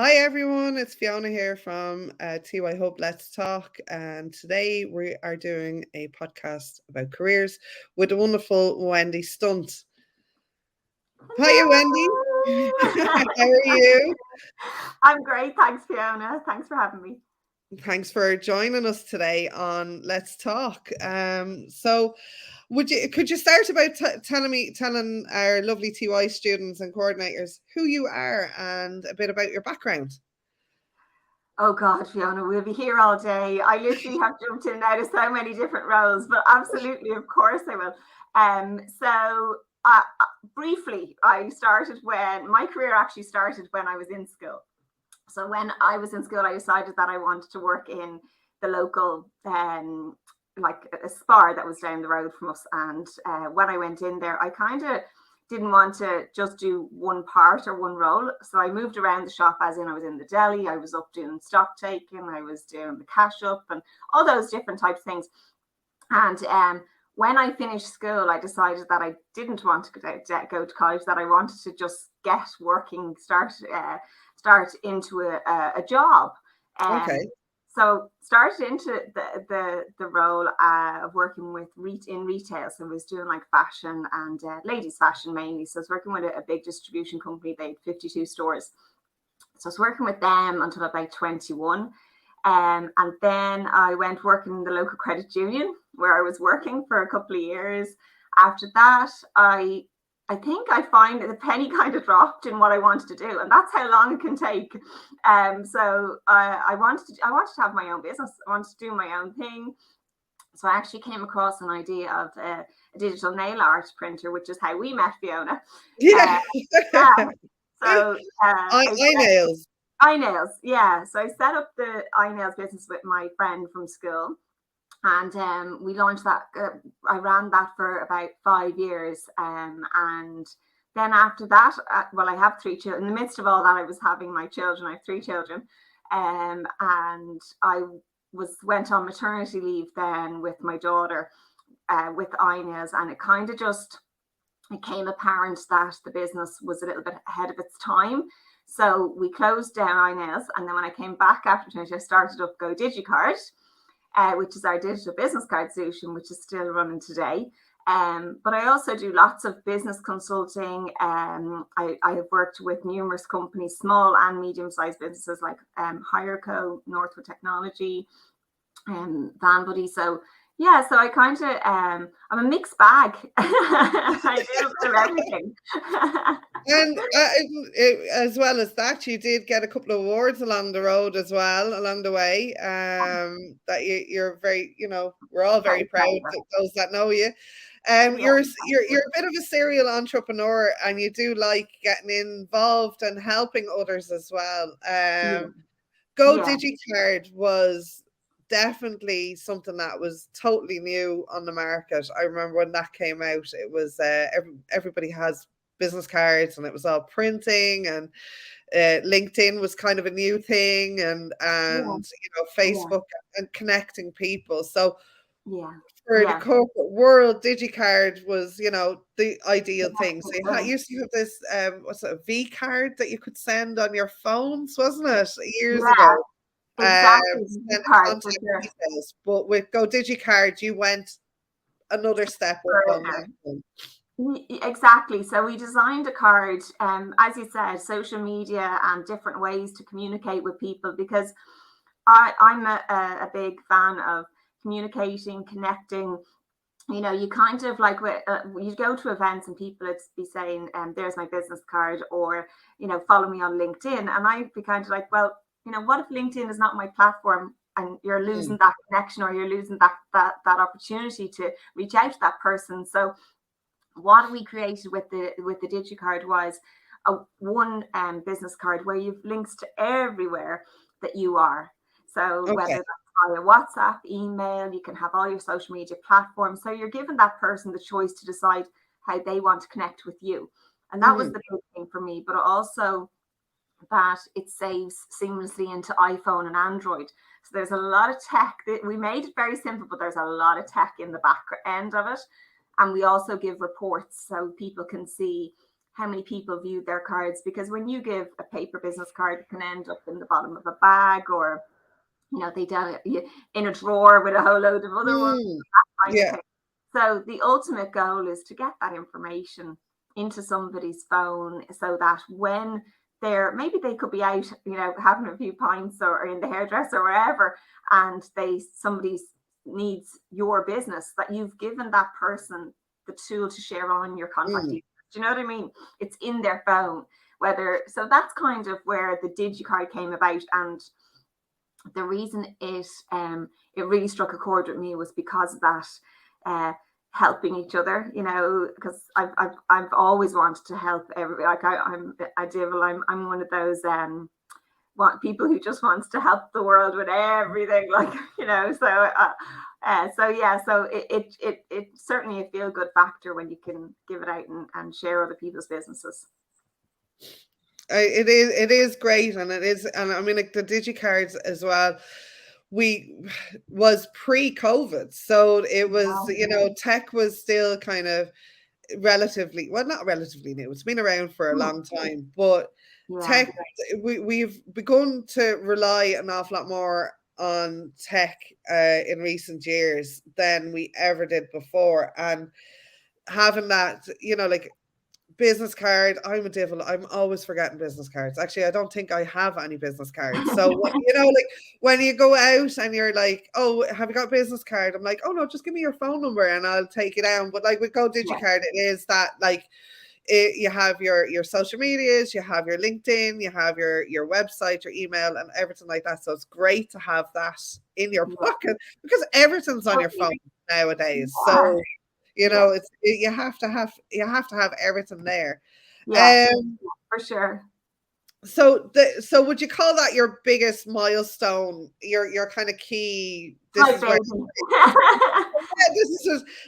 Hi everyone, it's Fiona here from TY Hub Let's Talk, and today we are doing a podcast about careers with the wonderful Wendy Stunt. Hiya, Wendy. How are you? I'm great, thanks, Fiona. Thanks for having me. Thanks for joining us today on Let's Talk. So, could you start about telling our lovely TY students and coordinators who you are and a bit about your background? Oh God, Fiona, we'll be here all day. I literally have jumped in and out of so many different roles, but absolutely, of course, I will. So briefly, I started when my career actually started when I was in school. So when I was in school, I decided that I wanted to work in the local, like a spar that was down the road from us. And when I went in there, I kind of didn't want to just do one part or one role. So I moved around the shop, as in I was in the deli, I was up doing stock taking, I was doing the cash up and all those different types of things. And when I finished school, I decided that I didn't want to go to college, that I wanted to just get working, start into a job. Okay. So started into the role of working with in retail. So I was doing like fashion and ladies fashion mainly. So I was working with a big distribution company. They had 52 stores. So I was working with them until about 21. And then I went working in the local credit union where I was working for a couple of years. After that, I think I find the penny kind of dropped in what I wanted to do, and that's how long it can take. So I wanted to have my own business. I wanted to do my own thing. So I actually came across an idea of a digital nail art printer, which is how we met, Fiona. Yeah. Yeah. So Nails. iNails, yeah. So I set up the iNails business with my friend from school, and we launched that. I ran that for about 5 years, and then after that, well, I have three children. In the midst of all that, I was having my children. I have three children, and I went on maternity leave then with my daughter, with iNails, and it kind of just became apparent that the business was a little bit ahead of its time. So we closed down iNails, and then when I came back after maternity, I started up Go DigiCard, which is our digital business card solution, which is still running today. But I also do lots of business consulting. I have worked with numerous companies, small and medium-sized businesses like HireCo, Northwood Technology, Van Buddy. So yeah, so I kind of I'm a mixed bag. I do a bit of everything. And as well as that, you did get a couple of awards along the road as well, along the way. That you're very, we're all very proud those that know you. You're a bit of a serial entrepreneur, and you do like getting involved and helping others as well. Go DigiCard was definitely something that was totally new on the market. I remember when that came out, it was everybody has business cards, and it was all printing, and LinkedIn was kind of a new thing, and Facebook and connecting people. So for the corporate world, DigiCard was, the ideal thing. So you used to have this, what's it, a V card that you could send on your phones, wasn't it, years ago? Exactly. Send contact details. But with Go DigiCard, you went another step up on that one. Exactly. So we designed a card, as you said, social media and different ways to communicate with people, because I'm a big fan of communicating, connecting. You kind of like you go to events and people would be saying, there's my business card, or, follow me on LinkedIn. And I'd be kind of like, well, what if LinkedIn is not my platform, and you're losing that connection, or you're losing that opportunity to reach out to that person? So what we created with the DigiCard was one business card where you've links to everywhere that you are. So whether that's via WhatsApp, email, you can have all your social media platforms. So you're giving that person the choice to decide how they want to connect with you. And that was the big thing for me, but also that it saves seamlessly into iPhone and Android. So there's a lot of tech. We made it very simple, but there's a lot of tech in the back end of it. And we also give reports so people can see how many people viewed their cards, because when you give a paper business card, it can end up in the bottom of a bag, or they down in a drawer with a whole load of other ones, Mm. that kind of Yeah. thing. So the ultimate goal is to get that information into somebody's phone, so that when maybe they could be out, having a few pints or in the hairdresser or wherever, and somebody needs your business, that you've given that person the tool to share on your contact Mm. details. Do you know what I mean? It's in their phone. So that's kind of where the DigiCard came about. And the reason it really struck a chord with me was because of that, helping each other, because I've always wanted to help everybody. Like I'm one of those people who just wants to help the world with everything, like, so it's certainly a feel good factor when you can give it out and share other people's businesses. It is great, and I mean, like, the digicards as well. We was pre-COVID, so it was, tech was still kind of relatively, well, not relatively new. It's been around for a long time, but Yeah. tech, we've begun to rely an awful lot more on tech in recent years than we ever did before, and having that, like, business card. I'm a devil. I'm always forgetting business cards. Actually, I don't think I have any business cards. So, like, when you go out and you're like, oh, have you got a business card? I'm like, oh no, just give me your phone number and I'll take it down. But like with Go DigiCard, it is that, like, you have your social medias, you have your LinkedIn, you have your website, your email, and everything like that. So it's great to have that in your pocket, because everything's on your phone nowadays. So you have to have everything there. Yes, for sure. So would you call that your biggest milestone, your kind of key? This is where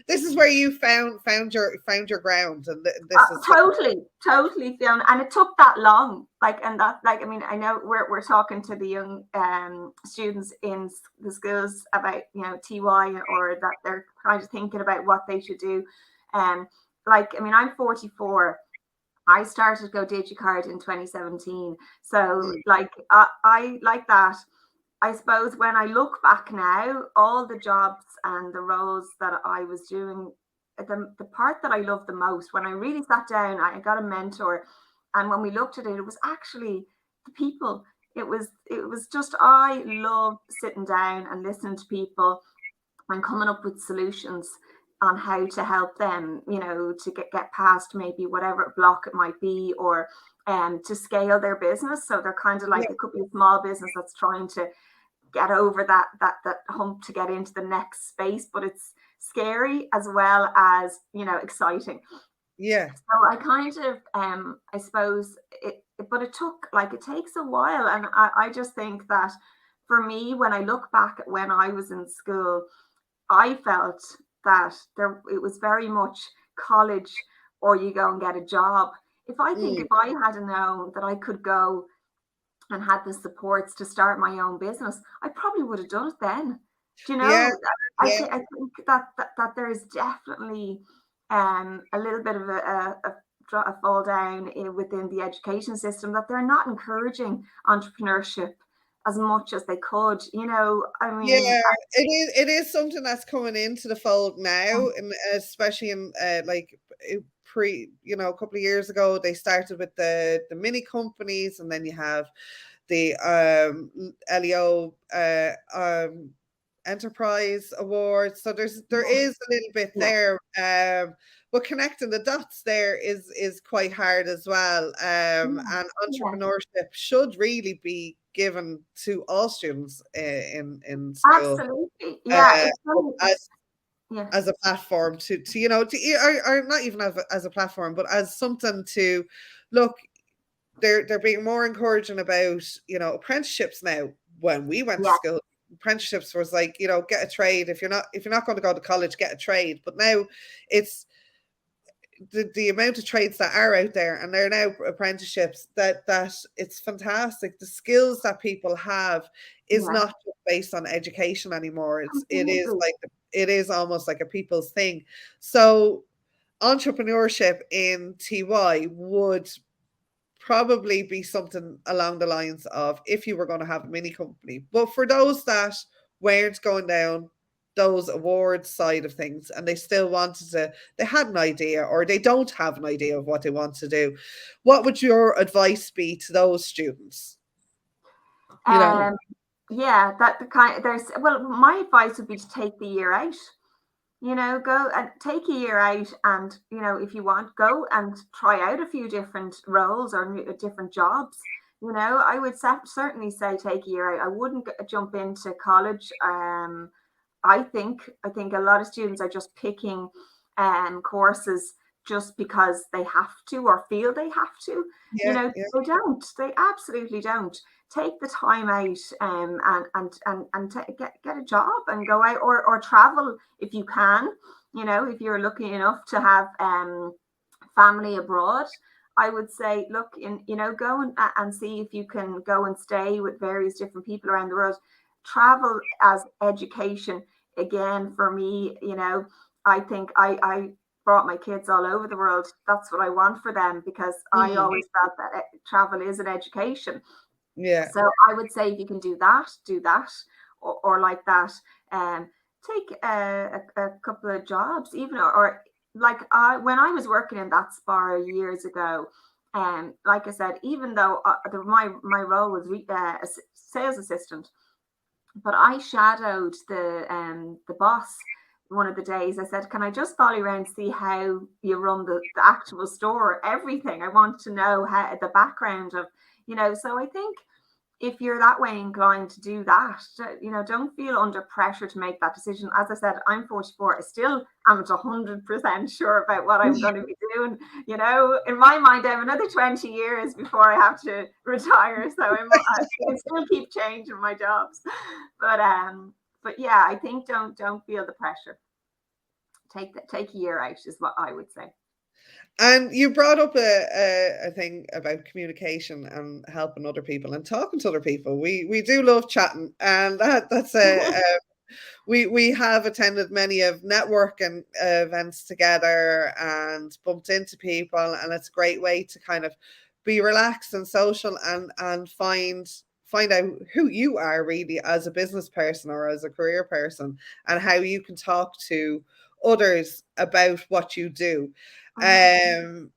this is where you found your ground, and this is totally, Fiona. And it took that long, I mean, I know we're talking to the young students in the schools about TY, or that they're kind of thinking about what they should do. I mean, I'm 44. I started Go DigiCard in 2017. So I like that. I suppose when I look back now, all the jobs and the roles that I was doing, the part that I loved the most, when I really sat down, I got a mentor, and when we looked at it, it was actually the people. It was just, I love sitting down and listening to people and coming up with solutions on how to help them, to get past maybe whatever block it might be, or to scale their business. So they're kind of like, it could be a small business that's trying to get over that hump to get into the next space, but it's scary as well as exciting. Yeah. So I kind of I suppose but it takes a while, and I just think that for me, when I look back at when I was in school, I felt that it was very much college, or you go and get a job. If I had known that I could go and had the supports to start my own business, I probably would have done it then. Do you know? Yeah. I think that there is definitely a little bit of a fall down within the education system, that they're not encouraging entrepreneurship as much as they could. I mean, it is something that's coming into the fold now, and especially in like a couple of years ago, they started with the mini companies, and then you have the LEO enterprise awards. So there is a little bit there, but connecting the dots there is quite hard as well. And entrepreneurship should really be given to all students in school. Absolutely, As a platform to or not even as a platform, but as something to look. They're being more encouraging about apprenticeships now. When we went to school, apprenticeships was like, get a trade. If you're not going to go to college, get a trade. But now it's the amount of trades that are out there, and they're now apprenticeships, that it's fantastic. The skills that people have is not just based on education anymore. It is almost like a people's thing. So entrepreneurship in TY would probably be something along the lines of if you were going to have a mini company. But for those that weren't going down those awards side of things and they still wanted to, they had an idea or they don't have an idea of what they want to do, what would your advice be to those students? You know, Um, yeah, that the kind there's well, my advice would be to take the year out. Go and take a year out, and if you want, go and try out a few different roles or different jobs. I would certainly say take a year out. I wouldn't jump into college. I think a lot of students are just picking courses just because they have to or feel they have to. yeah, yeah, They don't. They absolutely don't. Take the time out get a job and go out or travel if you can. If you're lucky enough to have family abroad, I would say, look, go and see if you can go and stay with various different people around the world. Travel as education. Again, for me, I think I brought my kids all over the world. That's what I want for them because I mm, always felt that travel is an education. yeah, So I would say if you can do that, or like that. Take a couple of jobs, even or like when I was working in that spa years ago. Like I said, even though my role was a sales assistant, but I shadowed the boss one of the days. I said, "Can I just follow you around and see how you run the actual store? Everything. I want to know how the background of." So I think if you're that way inclined to do that, don't feel under pressure to make that decision. As I said, I'm 44. I still am not 100% sure about what I'm going to be doing. In my mind, I have another 20 years before I have to retire. So I can still keep changing my jobs. But yeah, I think don't feel the pressure. Take a year out is what I would say. and you brought up a thing about communication and helping other people and talking to other people. We do love chatting, and that's a we have attended many of networking events together and bumped into people, and it's a great way to kind of be relaxed and social and find out who you are really as a business person or as a career person and how you can talk to others about what you do. Mhm. um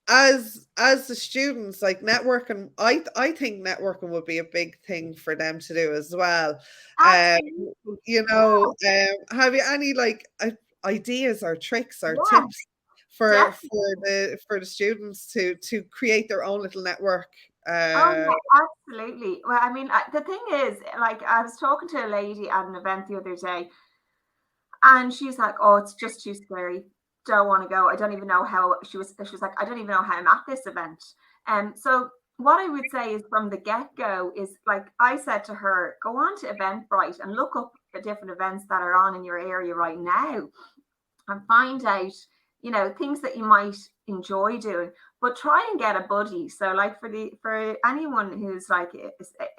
as the students, like networking, I think networking would be a big thing for them to do as well. um Absolutely. have you any like ideas or tricks or Yeah, tips for definitely. the students to create their own little network? Oh, uh yeah, absolutely. Well, I mean, the thing is, like, I was talking to a lady at an event the other day, and she's like, "Oh, it's just too scary. Don't want to go. I don't even know how." She was like, "I don't even know how I'm at this event." And so, what I would say is from the get go is like I said to her, go on to Eventbrite and look up the different events that are on in your area right now and find out, things that you might enjoy doing, but try and get a buddy. So like for anyone who's like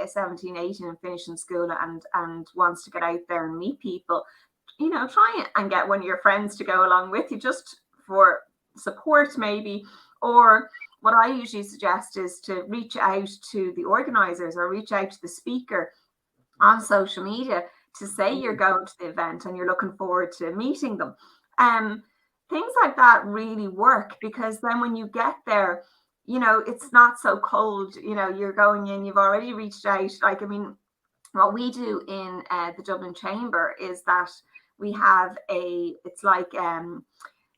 a 17, 18 and finishing school and wants to get out there and meet people, try and get one of your friends to go along with you just for support maybe. Or what I usually suggest is to reach out to the organizers or reach out to the speaker on social media to say you're going to the event and you're looking forward to meeting them. Um, Things like that really work because then when you get there, it's not so cold. You're going in, you've already reached out. Like, I mean, what we do in the Dublin Chamber is that we have it's like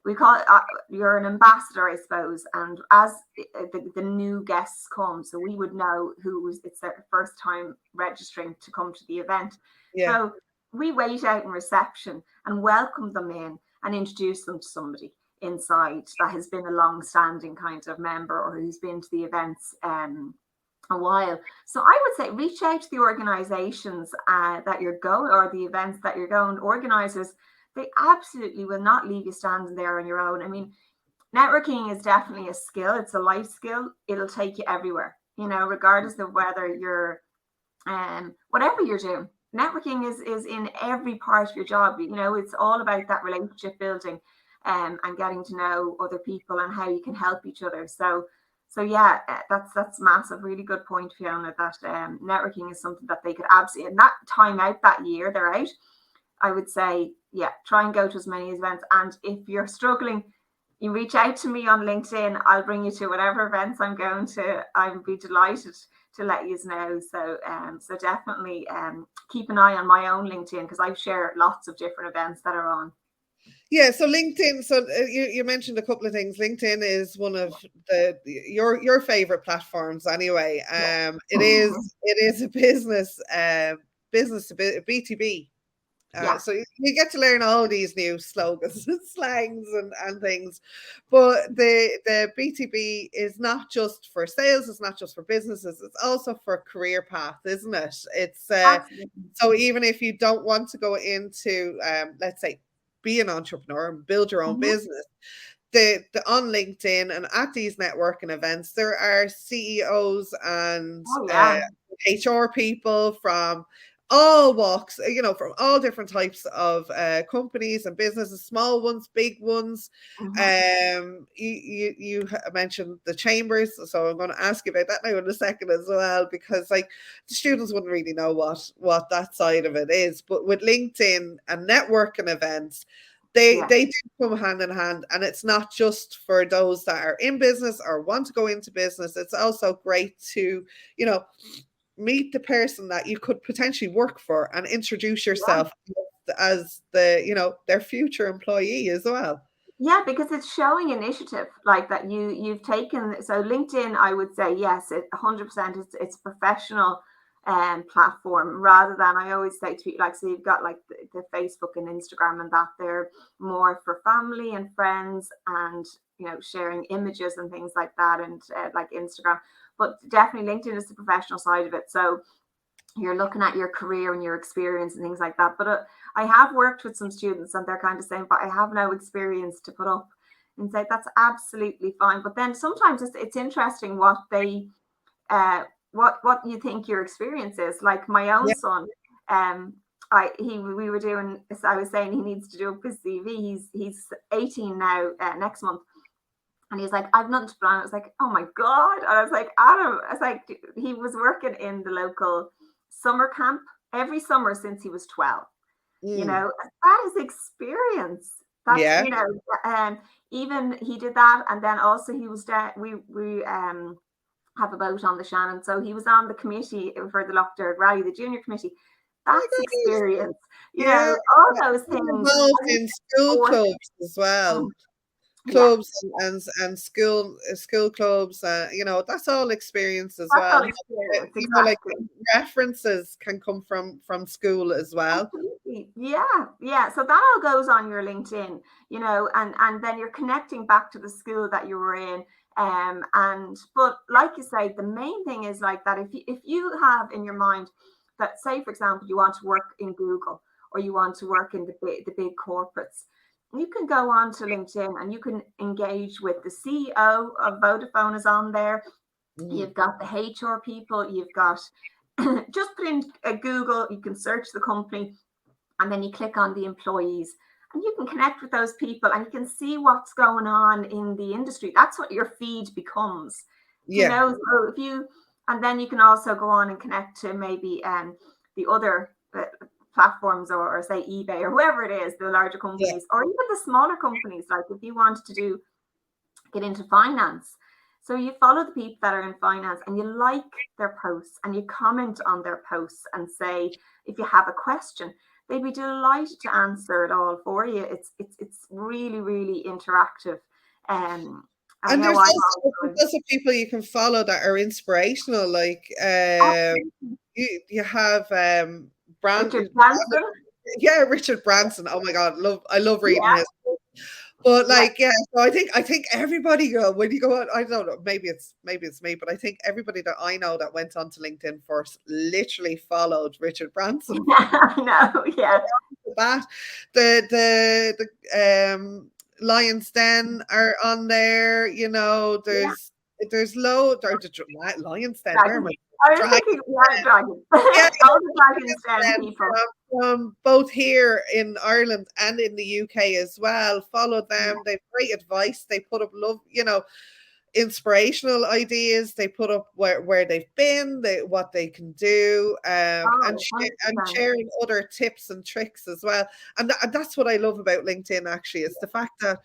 we call it you're an ambassador, I suppose, and as the new guests come, so we would know it's their first time registering to come to the event. yeah, So we wait out in reception and welcome them in and introduce them to somebody inside that has been a long-standing kind of member or who's been to the events a while. So I would say reach out to the organizations that you're going or the events that you're going. Organizers, they absolutely will not leave you standing there on your own. I mean, networking is definitely a skill. It's a life skill. It'll take you everywhere, regardless of whether you're whatever you're doing. Networking is in every part of your job. It's all about that relationship building. and getting to know other people and how you can help each other. So yeah, that's massive. Really good point, Fiona. That networking is something that they could absolutely, in that time out that year they're out, I would say, yeah, try and go to as many events. And if you're struggling, you reach out to me on LinkedIn. I'll bring you to whatever events I'm going to. I would be delighted to let you know. So definitely keep an eye on my own LinkedIn, because I share lots of different events that are on. Yeah, so LinkedIn. So you mentioned a couple of things. LinkedIn is one of your favorite platforms, anyway. It is a business to B2B. Yeah, So you get to learn all these new slogans and slangs and things. But the B2B is not just for sales, it's not just for businesses, it's also for career path, isn't it? It's absolutely. so even if you don't want to go into let's say be an entrepreneur and build your own Mhm. business, the on LinkedIn and at these networking events, there are CEOs and Oh yeah. HR people from all walks, from all different types of companies and businesses, small ones, big ones. Mhm. You mentioned the chambers, so I'm going to ask you about that now in a second as well, because like the students wouldn't really know what that side of it is, but with LinkedIn and networking events, they Yeah. they do come hand in hand, and it's not just for those that are in business or want to go into business. It's also great to meet the person that you could potentially work for and introduce Yeah. yourself as their future employee as well. Yeah, because it's showing initiative like that you've taken. So LinkedIn, I would say yes, 100%. It's a professional platform, rather than, I always say to people, like, so you've got like the Facebook and Instagram, and that they're more for family and friends, and sharing images and things like that, and like Instagram. But definitely LinkedIn is the professional side of it. So you're looking at your career and your experience and things like that. But I have worked with some students, and they're kind of saying, but I have no experience to put up, and say that's absolutely fine. But then sometimes it's interesting what they what you think your experience is. Like my own Yeah. son, we were doing, I was saying he needs to do up his CV. He's 18 now, next month. And he's like, I've nothing to plan. I was like, oh my God. And I was like, Adam, I was like, he was working in the local summer camp every summer since he was 12. Mm. That is experience. That's, Yeah. even he did that. And then also he was there. We have a boat on the Shannon. So he was on the committee for the Lockdown Rally, the junior committee. Oh my That's goodness. experience, Yeah. all Yeah. those I'm things. involved in school Sport. clubs as well. Yeah, Clubs and school clubs. That's all experience as that's all well. experience. Like Exactly. references can come from school as well. Absolutely. Yeah. Yeah. So that all goes on your LinkedIn, and then you're connecting back to the school that you were in. But like you say, the main thing is like that if you have in your mind that, say, for example, you want to work in Google, or you want to work in the big corporates, you can go on to LinkedIn and you can engage with the CEO of Vodafone is on there. Mhm. You've got the HR people, you've got just put in Google, you can search the company, and then you click on the employees, and you can connect with those people, and you can see what's going on in the industry. That's what your feed becomes, Yeah. so and then you can also go on and connect to maybe the other platforms, or say eBay, or whoever it is, the larger Yeah. companies, or even the smaller companies. Like if you wanted to get into finance, so you follow the people that are in finance, and you like their posts, and you comment on their posts, and say, if you have a question, they'd be delighted to answer it all for you. It's really, really interactive. I And know there's also people you can follow that are inspirational. Like absolutely. you have Brand Richard Branson. yeah, Richard Branson. Oh my God, I love reading Yeah, his. But yeah. like, yeah, so I think everybody when you go on, I don't know, maybe it's me, but I think everybody that I know that went onto LinkedIn first literally followed Richard Branson. No, yeah, That the Lions Den are on there. yeah. There's loads. Or Lions Den. Where am Dragon. I? I was Drag. thinking, yeah, dragon. Yeah, All the Dragon's Den Den people. from both here in Ireland and in the UK as well. Follow Yeah. them. They've great advice. They put up inspirational ideas. They put up where they've been, what they can do, Oh, and 100%. sharing other tips and tricks as well. And that's what I love about LinkedIn. Actually, is the fact that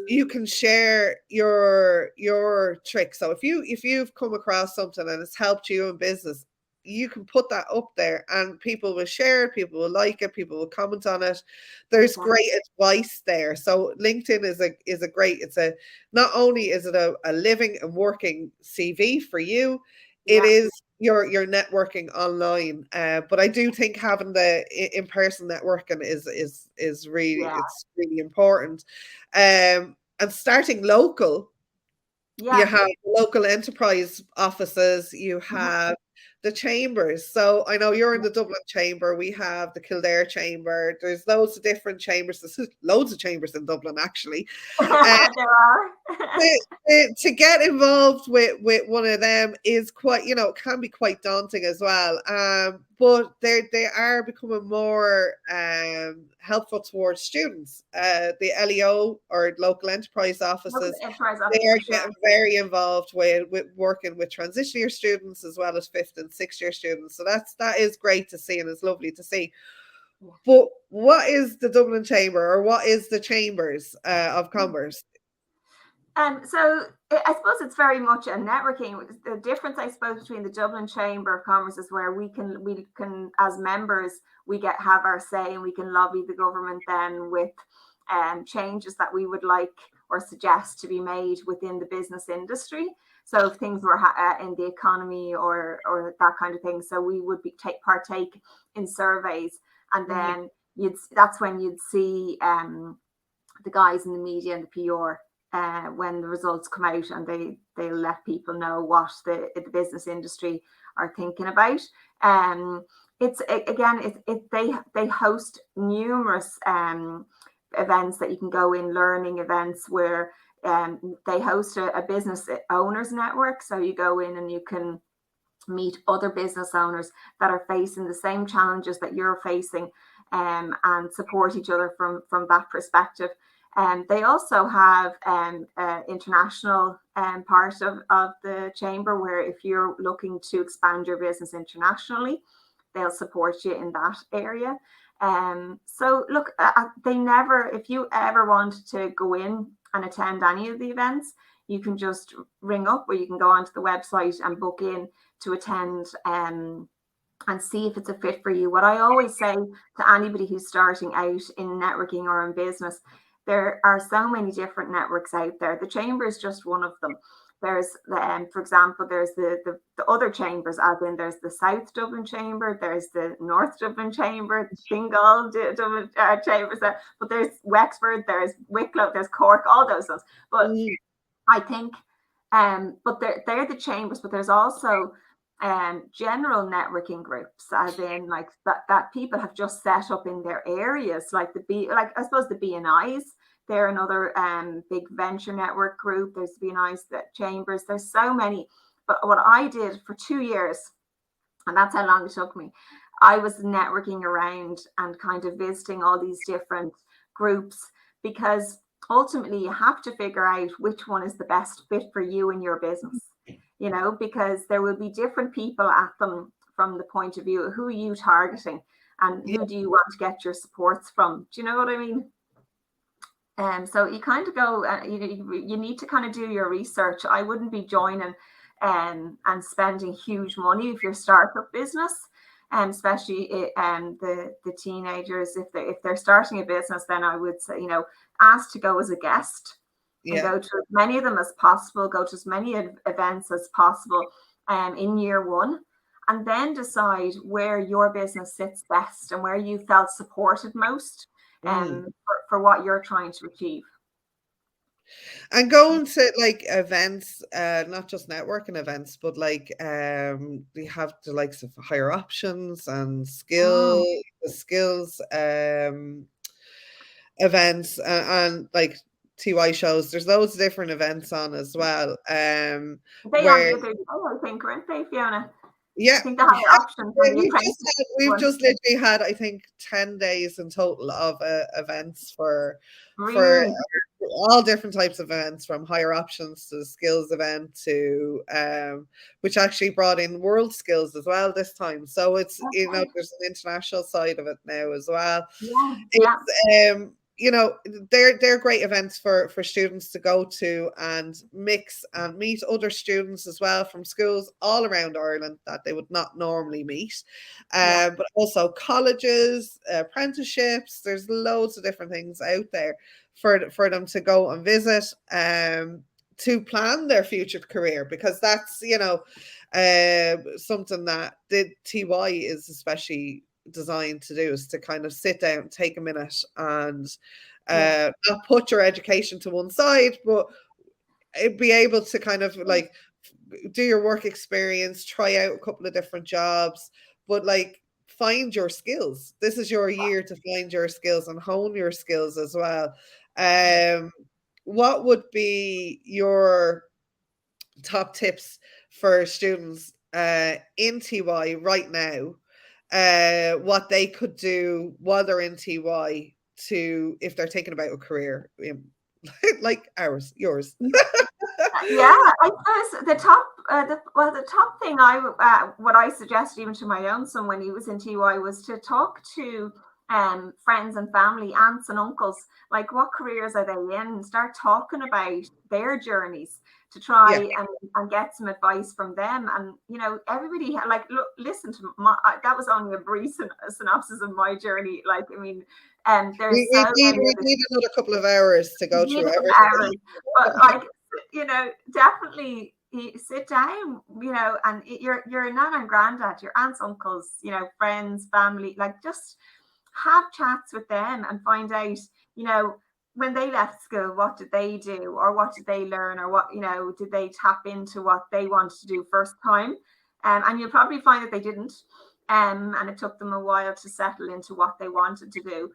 you can share your tricks. So if you've come across something and it's helped you in business, you can put that up there and people will share it, people will like it, people will comment on it. There's Exactly. great advice there. So LinkedIn is a great, it's a, not only is it a living and working CV for you, it Yeah. is your networking online. But I do think having the in-person networking is really, Yeah. it's really important. And starting local, you Yeah. have local enterprise offices, you Mhm. have the chambers. So I know you're in Yeah. the Dublin chamber, we have the Kildare chamber, there's loads of different chambers, there's loads of chambers in Dublin actually. Uh, There are. to get involved with one of them is quite, can be quite daunting as well. But they are becoming more helpful towards students. The LEO or local enterprise Local offices, enterprise they are officers, yeah. getting very involved with working with transition year students as well as fifth and sixth year students. So that is great to see and it's lovely to see. Yeah. But what is the Dublin Chamber, or what is the Chambers of Commerce? So I suppose it's very much a networking. The difference, I suppose, between the Dublin Chamber of Commerce is where we can as members we have our say and we can lobby the government then with changes that we would like or suggest to be made within the business industry. So if things were in the economy or that kind of thing, so we would partake in surveys, and then that's when you'd see the guys in the media and the PR when the results come out, and they'll let people know what the business industry are thinking about. It's again, they host numerous events that you can go in, learning events where they host a business owners network. So you go in and you can meet other business owners that are facing the same challenges that you're facing, and support each other from that perspective. They also have international part of the chamber, where if you're looking to expand your business internationally, they'll support you in that area. So look, if you ever want to go in and attend any of the events, you can just ring up, or you can go onto the website and book in to attend, and see if it's a fit for you. What I always say to anybody who's starting out in networking or in business, there are so many different networks out there. The chamber is just one of them. There's for example, there's the other chambers, as in there's the South Dublin Chamber, there's the North Dublin Chamber, Dingle Dublin chambers, but there's Wexford, there's Wicklow, there's Cork, all those ones. But I think, but they're the chambers, but there's also general networking groups, as in like that people have just set up in their areas, like I suppose the BNIs. They're another big venture network group. There's BNIs, the chambers. There's so many. But what I did for 2 years, and that's how long it took me, I was networking around and kind of visiting all these different groups, because ultimately you have to figure out which one is the best fit for you and your business, because there will be different people at them from the point of view of who are you targeting and Yeah. who do you want to get your supports from. Do you know what I mean? So you kind of go, you need to kind of do your research. I wouldn't be joining and spending huge money if you're startup business, and especially the teenagers, if they're starting a business, then I would say, ask to go as a guest and Yeah. go to as many of them as possible, go to as many events as possible in year one, and then decide where your business sits best and where you felt supported most for what you're trying to achieve. And going to like events, not just networking events, but like we have the likes of higher options and Mm. skills events, and like TY shows. There's loads of different events on as well. They on Where the other day, I think, weren't they, Fiona? Yeah. I think they have the option for Yeah, the apprentice we've one. just literally had, I think, 10 days in total of events for Really? all different types of events, from higher options to the skills event to which actually brought in world skills as well this time. So it's, Okay. there's an international side of it now as well. Yeah, yeah, It's they're great events for students to go to and mix and meet other students as well from schools all around Ireland that they would not normally meet, yeah, but also colleges, apprenticeships. There's loads of different things out there for them to go and visit, to plan their future career, because that's something that the TY is especially designed to do, is to kind of sit down, take a minute, and yeah. not put your education to one side, but be able to kind of like do your work experience, try out a couple of different jobs, but like find your skills. This is your year to find your skills and hone your skills as well. Um, what would be your top tips for students in TY right now, what they could do while they're in TY, to if they're thinking about a career like ours, yours. Yeah, I suppose the top, the top thing what I suggested even to my own son when he was in TY was to talk to friends and family, aunts and uncles, like what careers are they in, and start talking about their journeys to Yeah, try and get some advice from them. And everybody like look, listen to that was only a brief synopsis of my journey. Like I mean, there's so many we other need another couple of hours to go through beautiful everything. hours, but like definitely sit down, and your nana and granddad, your aunts, uncles, friends, family, like just have chats with them and find out, when they left school, what did they do, or what did they learn, or what did they tap into what they wanted to do first time, and you'll probably find that they didn't, and it took them a while to settle into what they wanted to do.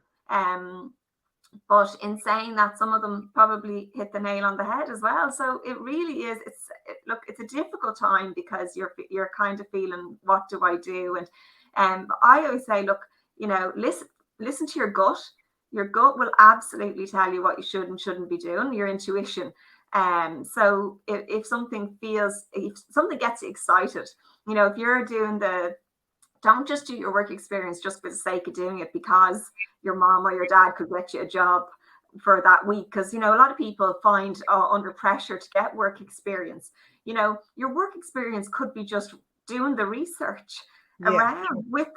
But in saying that, some of them probably hit the nail on the head as well. So it really is. Look, it's a difficult time because you're kind of feeling, what do I do? And I always say, look, listen to your gut. Your gut will absolutely tell you what you should and shouldn't be doing. Your intuition. So if something gets you excited, if you're doing don't just do your work experience just for the sake of doing it because your mom or your dad could get you a job for that week. Because, a lot of people find under pressure to get work experience. Your work experience could be just doing the research Yeah. around with,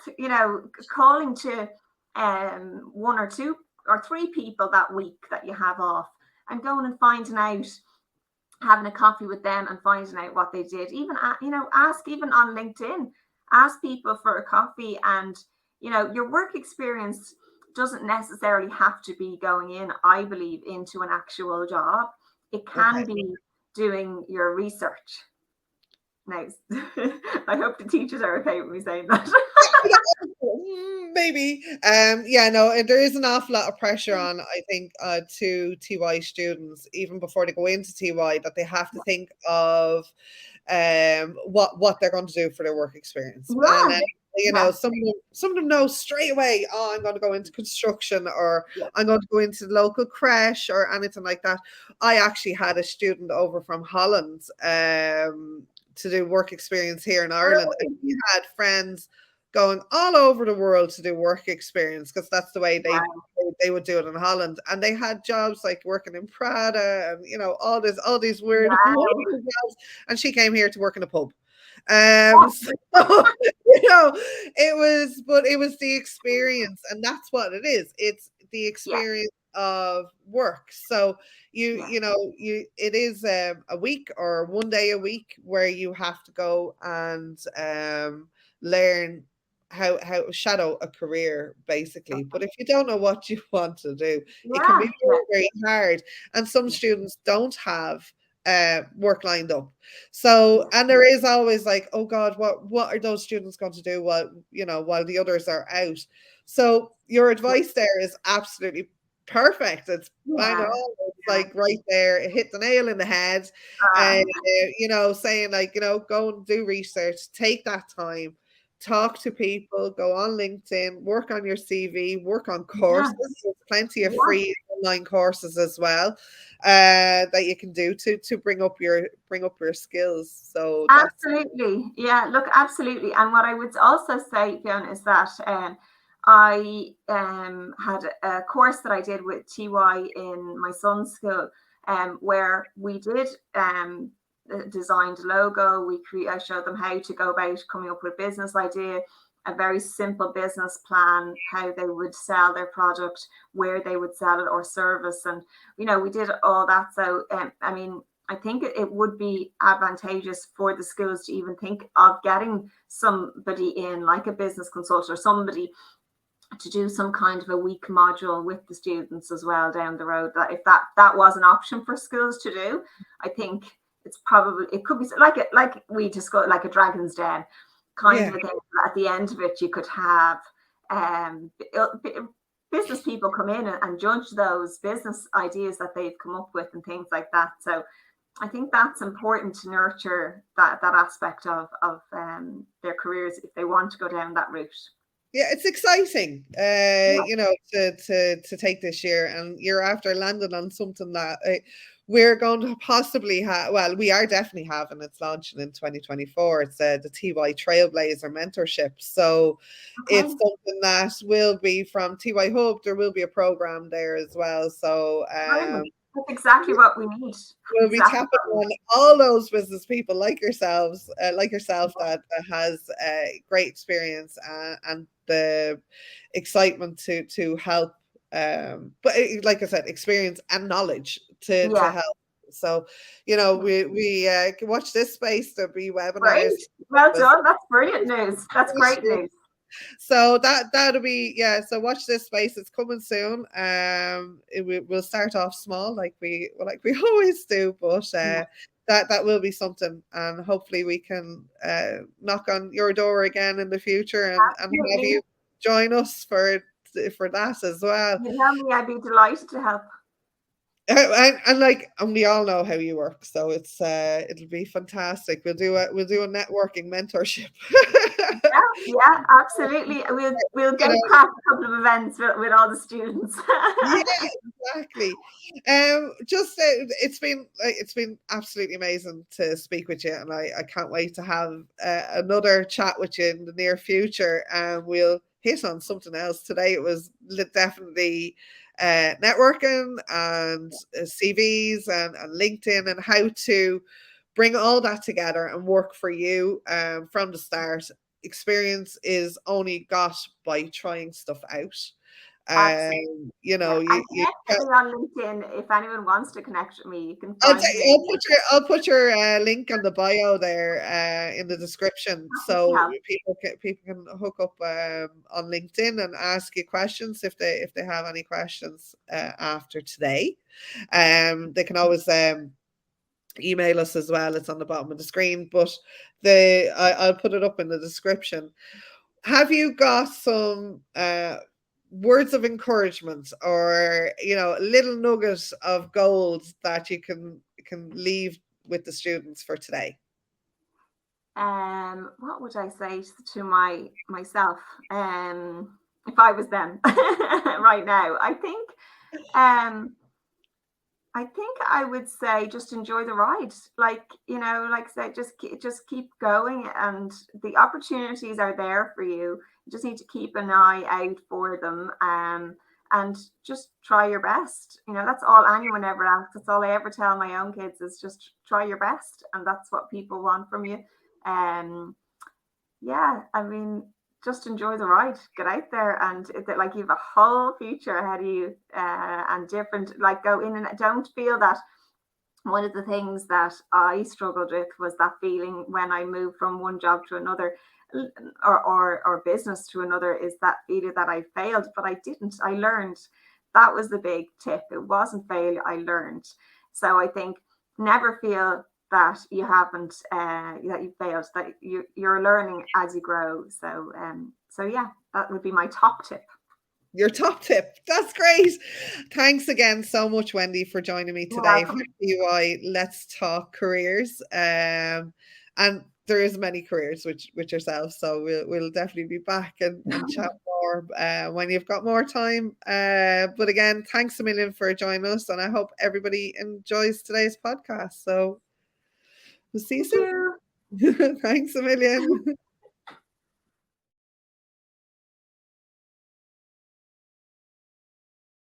calling to one or two or three people that week that you have off and going and finding out, having a coffee with them and finding out what they did. Even, ask even on LinkedIn, ask people for a coffee. And your work experience doesn't necessarily have to be going in, I believe, into an actual job. It can Okay. be doing your research. Nice. I hope the teachers are okay with me saying that. Maybe. Yeah, no, there is an awful lot of pressure on, I think, to TY students, even before they go into TY, that they have to think of what they're going to do for their work experience. And Yeah, then, yeah, some of them know straight away, oh, I'm going to go into construction, or yeah. I'm going to go into the local creche or anything like that. I actually had a student over from Holland to do work experience here in Ireland, and he had friends going all over the world to do work experience, because that's the way Wow. they would do it in Holland. And they had jobs like working in Prada and all these weird Wow. wonderful jobs. And she came here to work in a pub. So, it was the experience, and that's what it is. It's the Yeah, experience of work. So yeah, it is a week or one day a week where you have to go and learn how shadow a career, basically. But if you don't know what you want to do, it can yeah, be very, very hard. And some students don't have work lined up. So, yeah, and there is always like, oh God, what are those students going to do while the others are out? So your yeah, advice there is absolutely perfect. It's bang yeah. on. like right there. It hit the nail in the head. Uh, And, saying like, go and do research, take that time, talk to people, go on LinkedIn, work on your CV, work on yeah, courses. There's plenty of yeah. free online courses as well, that you can do to bring up your skills. So that's Absolutely. Yeah, look, absolutely. And what I would also say, Fiona, is that I had a course that I did with TY in my son's school, where we did designed a logo. I showed them how to go about coming up with a business idea, a very simple business plan, how they would sell their product, where they would sell it or service. And, we did all that. So, I mean, I think it would be advantageous for the schools to even think of getting somebody in, like a business consultant or somebody, to do some kind of a week module with the students as well down the road. That if that was an option for schools to do, I think it could be like we discussed, like a Dragon's Den kind yeah. of a thing. At the end of it, you could have um, business people come in and judge those business ideas that they've come up with and things like that. So I think that's important to nurture that aspect of their careers if they want to go down that route. Yeah, it's exciting, Yeah. to take this year, and you're after landing on something that we're going to possibly have. Well, we are definitely having. It's launching in 2024. It's the TY Trailblazer Mentorship. So it's Okay. something that will be from TY Hub. There will be a program there as well. So Brilliant. That's exactly what we need. we'll be Exactly tapping what we on need. all those business people like yourselves, like yourself, that has great experience, and the excitement to help. But like I said, experience and knowledge to Yeah, help. So, yeah. we can watch this space. There'll be webinars. Great. Well done. That's brilliant news. That's great news. So that'll be, yeah. So watch this space. It's coming soon. We'll start off small, like we always do, but Yeah. that will be something, and hopefully we can knock on your door again in the future, and have Absolutely. you join us for that as well. You tell me, I'd be delighted to help. And we all know how you work, so it'll be fantastic. We'll do a networking mentorship. Yeah, yeah, absolutely. We'll you go know, past a couple of events with all the students. Yeah, exactly. Just it's been absolutely amazing to speak with you, and I can't wait to have another chat with you in the near future. And we'll hit on something else. Today it was definitely networking and CVs and LinkedIn, and how to bring all that together and work for you from the start. Experience is only got by trying stuff out. Absolutely. You Yeah. know, And you connect with me on LinkedIn. If anyone wants to connect with me, you can I'll, find t- me. I'll put your link on the bio there in the description, Happy to so help. people can hook up on LinkedIn and ask you questions if they have any questions after today. They can always email us as well. It's on the bottom of the screen, but I'll put it up in the description. Have you got some words of encouragement, or little nuggets of gold that you can leave with the students for today? What would I say to myself? If I was them right now, um, I think I would say just enjoy the ride. Like I said, just keep going, and the opportunities are there for you. You just need to keep an eye out for them, and just try your best. That's all anyone ever asks. That's all I ever tell my own kids is just try your best, and that's what people want from you. Um, yeah, I mean, just enjoy the ride. Get out there, and like you have a whole future ahead of you, and different. Like go in and don't feel that. One of the things that I struggled with was that feeling when I moved from one job to another, or business to another, is that feeling that I failed, but I didn't. I learned. That was the big tip. It wasn't failure. I learned. So I think never feel that you haven't that you failed, that you're learning as you grow. So yeah, that would be my top tip. your top tip. That's great. Thanks again so much, Wendy, for joining me today for PY Let's Talk Careers. And there is many careers with yourself, so we'll definitely be back and chat more when you've got more time. But again, thanks a million for joining us, and I hope everybody enjoys today's podcast. So we'll see you soon. Thanks a million.